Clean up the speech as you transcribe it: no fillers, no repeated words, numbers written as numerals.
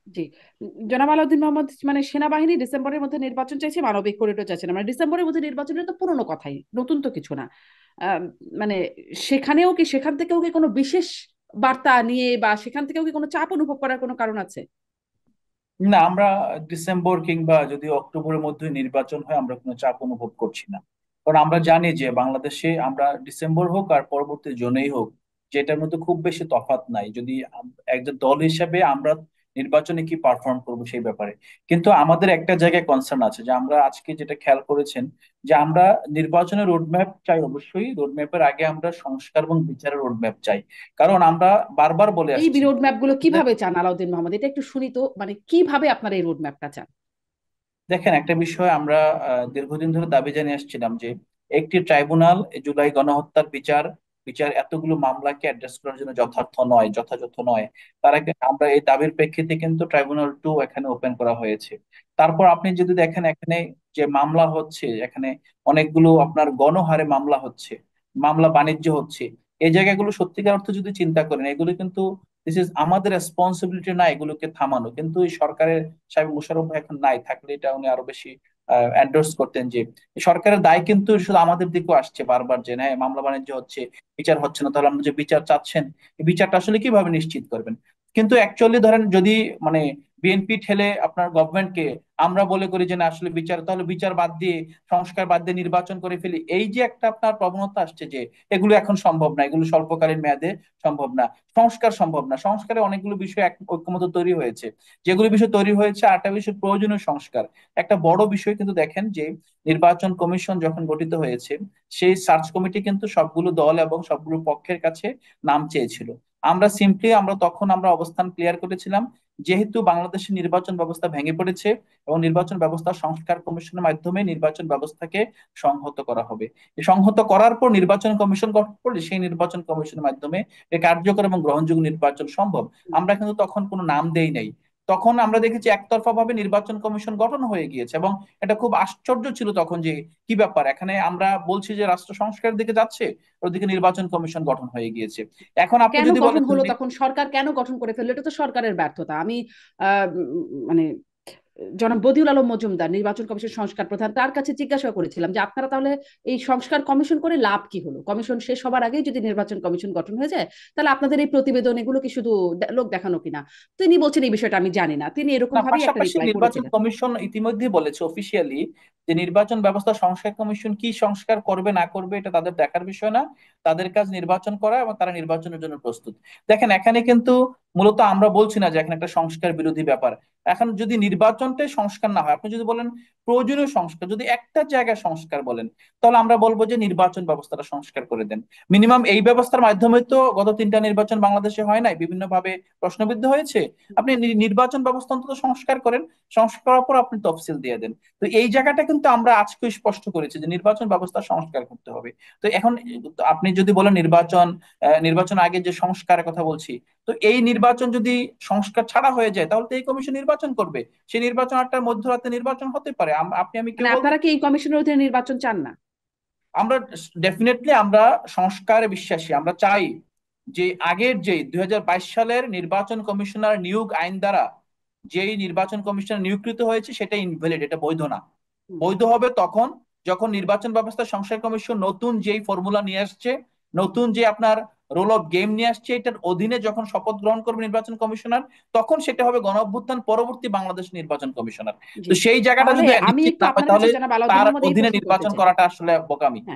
জি। জনাব আলাউদ্দিন মোহাম্মদ মানে সেনাবাহিনী ডিসেম্বরের মধ্যে নির্বাচন চাইছে, মানবিক করিডোর চাইছে না, মানে ডিসেম্বরের মধ্যে নির্বাচনের তো পুরনো কথাই, নতুন তো কিছু না। আম, মানে সেখান থেকেও কি কোনো বিশেষ বার্তা নিয়ে বা সেখান থেকেও কি কোনো চাপ অনুভব করার কোনো কারণ আছে? না, আমরা ডিসেম্বর কিংবা যদি অক্টোবরের মধ্যে নির্বাচন হয় আমরা কোনো চাপ অনুভব করছি না। কারণ আমরা জানি যে বাংলাদেশে আমরা ডিসেম্বর হোক আর পরবর্তী জনেই হোক, যেটার মধ্যে খুব বেশি তফাৎ নাই। যদি একজন দল হিসেবে আমরা নির্বাচনে কি পারফর্ম করবো সেই ব্যাপারে। কিন্তু আমাদের একটা জায়গায় কনসার্ন আছে, যে আমরা আজকে যেটা খেয়াল করেছেন, যে আমরা নির্বাচনের রোডম্যাপ চাই, অবশ্যই রোডম্যাপের আগে আমরা সংস্কার এবং বিচারের রোডম্যাপ চাই। কারণ আমরা বারবার বলে এই আসছি রোড ম্যাপ গুলো আমাদের। কিভাবে চান আলাউদ্দিন মোহাম্মদ? এটা একটু শুনি তো, মানে কিভাবে আপনারা এই রোড ম্যাপটা চান? দেখেন, একটা বিষয় আমরা দীর্ঘদিন ধরে দাবি জানিয়ে আসছিলাম, যে একটি ট্রাইব্যুনাল জুলাই গণহত্যার বিচার বিচার এতগুলো মামলাকে অ্যাড্রেস করার জন্য যথার্থ নয়, যথাযথ নয়। আমরা এই দাবির প্রেক্ষিতে কিন্তু ট্রাইব্যুনাল 2 এখানে ওপেন করা হয়েছে। তারপর আপনি যদি দেখেন এখানে যে মামলা হচ্ছে, এখানে অনেকগুলো আপনার গণহারে মামলা হচ্ছে, মামলা বাণিজ্য হচ্ছে। এই জায়গাগুলো সত্যিকার অর্থে যদি চিন্তা করেন, এগুলো কিন্তু দিস ইজ আমাদের রেসপন্সিবিলিটি না এগুলোকে থামানো। কিন্তু এই সরকারের, সাহেব মুশারফ ভাই এখন নাই, থাকলে এটা উনি আরো বেশি এন্ডোর্স করতেন, যে এই সরকারের দায় কিন্তু শুধু আমাদের দিকেও আসছে বারবার, যে হ্যাঁ মামলা বাণিজ্য হচ্ছে, বিচার হচ্ছে না, তাহলে আপনি যে বিচার চাচ্ছেন এই বিচারটা আসলে কিভাবে নিশ্চিত করবেন? কিন্তু অ্যাকচুয়ালি ধরেন যদি মানে বিএনপি ঠেলে আপনার গভর্নমেন্টকে, আমরা বলে করি যে না আসলে বিচার, তাহলে বিচার বাদ দিয়ে সংস্কার বাদ দিয়ে নির্বাচন করে ফেলি, এই যে একটা আপনার প্রবণতা আসছে, যে এগুলো এখন সম্ভব না, এগুলো স্বল্পকালীন মেয়াদে সম্ভব না, সংস্কার সম্ভব না। সংস্কারে অনেকগুলো বিষয় ঐক্যমত তৈরি হয়েছে, যেগুলো বিষয় তৈরি হয়েছে, আটটা বিষয় প্রয়োজনীয় সংস্কার। একটা বড় বিষয় কিন্তু দেখেন, যে নির্বাচন কমিশন যখন গঠিত হয়েছে, সেই সার্চ কমিটি কিন্তু সবগুলো দল এবং সবগুলো পক্ষের কাছে নাম চেয়েছিল। আমরা তখন অবস্থান ক্লিয়ার করেছিলাম, যেহেতু বাংলাদেশের নির্বাচন ব্যবস্থা ভেঙে পড়েছে এবং নির্বাচন ব্যবস্থা সংস্কার কমিশনের মাধ্যমে নির্বাচন ব্যবস্থাকে সংহত করা হবে। এই সংহত করার পর নির্বাচন কমিশন গঠন করলে সেই নির্বাচন কমিশনের মাধ্যমে এই কার্যকর এবং গ্রহণযোগ্য নির্বাচন সম্ভব। আমরা কিন্তু তখন কোনো নাম দেই নাই। তখন আমরা দেখেছি একতরফা ভাবে নির্বাচন কমিশন গঠন হয়ে গিয়েছে, এবং এটা খুব আশ্চর্য ছিল তখন, যে কি ব্যাপার, এখানে আমরা বলছি যে রাষ্ট্র সংস্কারের দিকে যাচ্ছে, ওদিকে নির্বাচন কমিশন গঠন হয়ে গিয়েছে। এখন আপনি কেন যদি বলেন গঠন হলো তখন? সরকার কেন গঠন করে ফেললো? এটা তো সরকারের ব্যর্থতা। আমি মানে জনাব বদিউল আলম মজুমদার, নির্বাচন কমিশন সংস্কার প্রধান, তার কাছে জিজ্ঞাসা করেছিলাম যে আপনারা তাহলে এই সংস্কার কমিশন করে লাভ কি হলো? কমিশন শেষ হবার আগেই যদি নির্বাচন কমিশন গঠন হয়ে যায়, তাহলে আপনাদের এই প্রতিবেদন এগুলো কি শুধু লোক দেখানো কিনা? তিনি বলছেন এই বিষয়টা আমি জানি না, তিনি এরকম না, ভাবেই একটা পাশাপাশি রিপ্লাই নির্বাচন করেছিলেন। কমিশন ইতিমধ্যে বলেছে অফিসিয়ালি, যে নির্বাচন ব্যবস্থা সংস্কার কমিশন কি সংস্কার করবে না করবে এটা তাদের দেখার বিষয় না। তাদের কাজ নির্বাচন করা, এবং তারা নির্বাচনের জন্য প্রস্তুত। দেখেন, এখানে কিন্তু মূলত আমরা বলছি না যে এখানে একটা সংস্কার বিরোধী ব্যাপার। এখন যদি নির্বাচনটাই সংস্কার না হয়, আপনি যদি বলেন প্রয়োজনীয় সংস্কার, যদি একটা জায়গায় সংস্কার বলেন, তাহলে আমরা বলবো যে নির্বাচন ব্যবস্থাটা সংস্কার করে দেন। মিনিমাম এই ব্যবস্থার মাধ্যমে তো গত 3টা নির্বাচন বাংলাদেশে হয় নাই, বিভিন্ন ভাবে প্রশ্নবিদ্ধ হয়েছে। আপনি নির্বাচন ব্যবস্থা অন্তত সংস্কার করেন, সংস্কার করার পর আপনি তফসিল দিয়ে দেন। তো এই জায়গাটা কিন্তু আমরা আজকে স্পষ্ট করেছি যে নির্বাচন ব্যবস্থা সংস্কার করতে হবে। তো এখন আপনি যদি বলেন নির্বাচন আগে যে সংস্কারের কথা বলছি, তো এই নির্বাচন যদি সংস্কার ছাড়া হয়ে যায়, তাহলে তো এই কমিশন নির্বাচন করবে। সেই নির্বাচন একটা মধ্যরাতে নির্বাচন হতে পারে, আপনি আমি মানে কেউ বলতে। আপনারা কি এই কমিশনের অধীনে নির্বাচন চান না? আমরা ডেফিনেটলি আমরা সংস্কারে বিশ্বাসী। আমরা চাই যে আগের যে 2022 সালের নির্বাচন কমিশনার নিয়োগ আইন দ্বারা যেই নির্বাচন কমিশনার নিয়োগকৃত হয়েছে সেটা ইনভ্যালিড, এটা বৈধ না। হুম। বৈধ হবে তখন যখন নির্বাচন ব্যবস্থা সংস্কার কমিশন নতুন যেই ফর্মুলা নিয়ে আসছে, নতুন যে আপনার রোল অফ গেম নিয়ে আসছে, এটার অধীনে যখন শপথ গ্রহণ করবে নির্বাচন কমিশনার, তখন সেটা হবে গণ অভ্যুত্থান পরবর্তী বাংলাদেশ নির্বাচন কমিশনার। জি। তো সেই জায়গাটা তাহলে যদি আমি নিশ্চিত একটু না হয়, আপনার কাছে তাহলে জনাব আলাউদ্দিন তার মোহাম্মদ এই অধীনে প্রশ্ন করতে নির্বাচন চাই। করাটা আসলে বোকামি।